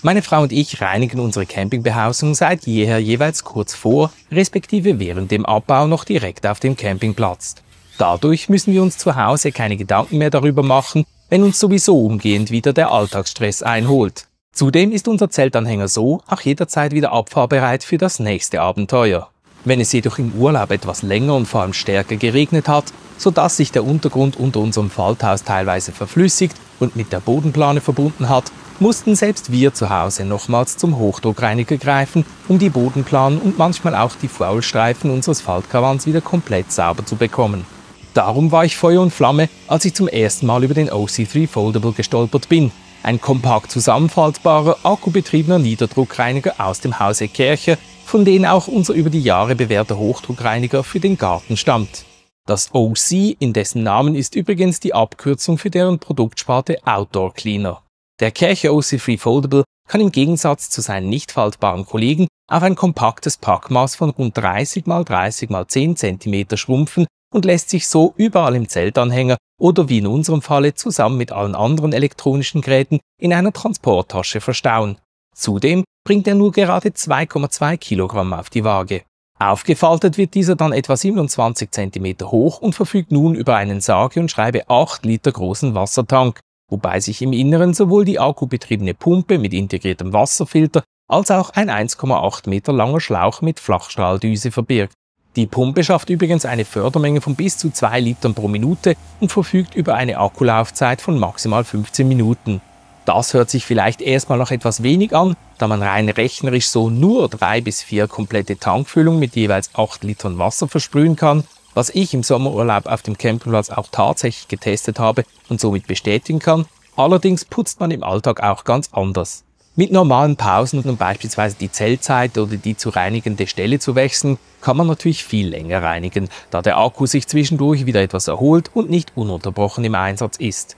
Meine Frau und ich reinigen unsere Campingbehausung seit jeher jeweils kurz vor, respektive während dem Abbau noch direkt auf dem Campingplatz. Dadurch müssen wir uns zu Hause keine Gedanken mehr darüber machen, wenn uns sowieso umgehend wieder der Alltagsstress einholt. Zudem ist unser Zeltanhänger so auch jederzeit wieder abfahrbereit für das nächste Abenteuer. Wenn es jedoch im Urlaub etwas länger und vor allem stärker geregnet hat, sodass sich der Untergrund unter unserem Falthaus teilweise verflüssigt und mit der Bodenplane verbunden hat, mussten selbst wir zu Hause nochmals zum Hochdruckreiniger greifen, um die Bodenplanen und manchmal auch die Faulstreifen unseres Faltkawans wieder komplett sauber zu bekommen. Darum war ich Feuer und Flamme, als ich zum ersten Mal über den OC3 Foldable gestolpert bin. Ein kompakt zusammenfaltbarer, akkubetriebener Niederdruckreiniger aus dem Hause Kärcher, von denen auch unser über die Jahre bewährter Hochdruckreiniger für den Garten stammt. Das OC, in dessen Namen, ist übrigens die Abkürzung für deren Produktsparte Outdoor Cleaner. Der Kärcher OC3 Foldable kann im Gegensatz zu seinen nicht faltbaren Kollegen auf ein kompaktes Packmaß von rund 30 x 30 x 10 cm schrumpfen und lässt sich so überall im Zeltanhänger oder wie in unserem Falle zusammen mit allen anderen elektronischen Geräten in einer Transporttasche verstauen. Zudem bringt er nur gerade 2,2 Kilogramm auf die Waage. Aufgefaltet wird dieser dann etwa 27 cm hoch und verfügt nun über einen sage und schreibe 8 Liter großen Wassertank, wobei sich im Inneren sowohl die akkubetriebene Pumpe mit integriertem Wasserfilter als auch ein 1,8 Meter langer Schlauch mit Flachstrahldüse verbirgt. Die Pumpe schafft übrigens eine Fördermenge von bis zu 2 Litern pro Minute und verfügt über eine Akkulaufzeit von maximal 15 Minuten. Das hört sich vielleicht erstmal noch etwas wenig an, da man rein rechnerisch so nur 3 bis 4 komplette Tankfüllungen mit jeweils 8 Litern Wasser versprühen kann, was ich im Sommerurlaub auf dem Campingplatz auch tatsächlich getestet habe und somit bestätigen kann. Allerdings putzt man im Alltag auch ganz anders. Mit normalen Pausen, um beispielsweise die Zeltzeit oder die zu reinigende Stelle zu wechseln, kann man natürlich viel länger reinigen, da der Akku sich zwischendurch wieder etwas erholt und nicht ununterbrochen im Einsatz ist.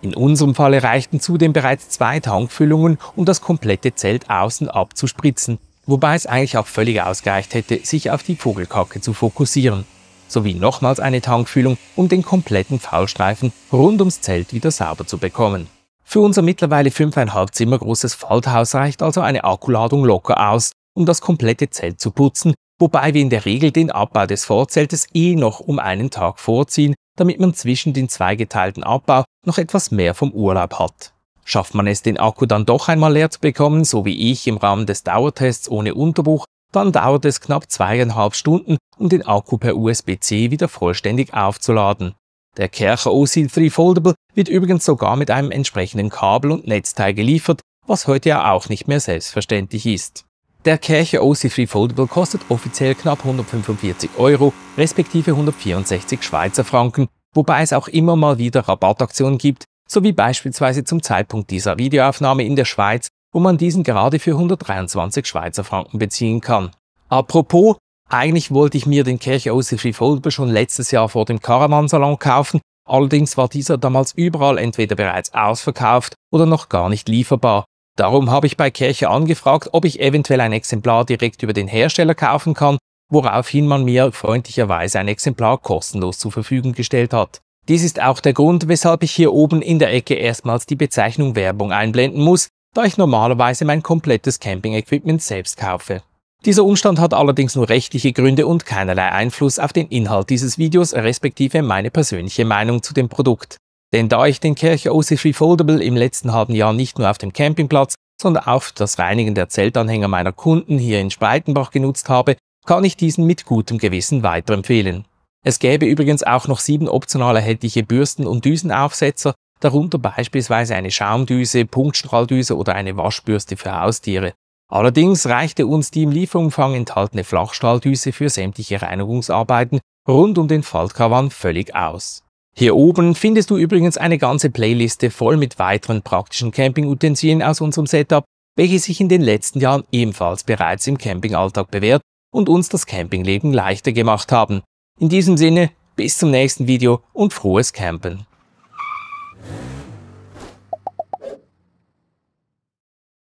In unserem Falle reichten zudem bereits 2 Tankfüllungen, um das komplette Zelt außen abzuspritzen, wobei es eigentlich auch völlig ausgereicht hätte, sich auf die Vogelkacke zu fokussieren. Sowie nochmals eine Tankfüllung, um den kompletten Faulstreifen rund ums Zelt wieder sauber zu bekommen. Für unser mittlerweile 5,5 Zimmer großes Falthaus reicht also eine Akkuladung locker aus, um das komplette Zelt zu putzen, wobei wir in der Regel den Abbau des Vorzeltes noch um einen Tag vorziehen, damit man zwischen den zweigeteilten Abbau noch etwas mehr vom Urlaub hat. Schafft man es, den Akku dann doch einmal leer zu bekommen, so wie ich im Rahmen des Dauertests ohne Unterbruch, dann dauert es knapp 2,5 Stunden, um den Akku per USB-C wieder vollständig aufzuladen. Der Kärcher OC3 Foldable wird übrigens sogar mit einem entsprechenden Kabel und Netzteil geliefert, was heute ja auch nicht mehr selbstverständlich ist. Der Kärcher OC3 Foldable kostet offiziell knapp 145 €, respektive 164 Schweizer Franken, wobei es auch immer mal wieder Rabattaktionen gibt, so wie beispielsweise zum Zeitpunkt dieser Videoaufnahme in der Schweiz, wo man diesen gerade für 123 Schweizer Franken beziehen kann. Apropos, eigentlich wollte ich mir den Kärcher OC3 Foldable schon letztes Jahr vor dem Caravansalon kaufen, allerdings war dieser damals überall entweder bereits ausverkauft oder noch gar nicht lieferbar. Darum habe ich bei Kärcher angefragt, ob ich eventuell ein Exemplar direkt über den Hersteller kaufen kann, woraufhin man mir freundlicherweise ein Exemplar kostenlos zur Verfügung gestellt hat. Dies ist auch der Grund, weshalb ich hier oben in der Ecke erstmals die Bezeichnung Werbung einblenden muss, da ich normalerweise mein komplettes Camping-Equipment selbst kaufe. Dieser Umstand hat allerdings nur rechtliche Gründe und keinerlei Einfluss auf den Inhalt dieses Videos, respektive meine persönliche Meinung zu dem Produkt. Denn da ich den Kärcher OC3 Foldable im letzten halben Jahr nicht nur auf dem Campingplatz, sondern auch für das Reinigen der Zeltanhänger meiner Kunden hier in Spreitenbach genutzt habe, kann ich diesen mit gutem Gewissen weiterempfehlen. Es gäbe übrigens auch noch 7 optional erhältliche Bürsten- und Düsenaufsetzer, darunter beispielsweise eine Schaumdüse, Punktstrahldüse oder eine Waschbürste für Haustiere. Allerdings reichte uns die im Lieferumfang enthaltene Flachstrahldüse für sämtliche Reinigungsarbeiten rund um den Faltkavan völlig aus. Hier oben findest du übrigens eine ganze Playliste voll mit weiteren praktischen Campingutensilien aus unserem Setup, welche sich in den letzten Jahren ebenfalls bereits im Campingalltag bewährt und uns das Campingleben leichter gemacht haben. In diesem Sinne, bis zum nächsten Video und frohes Campen!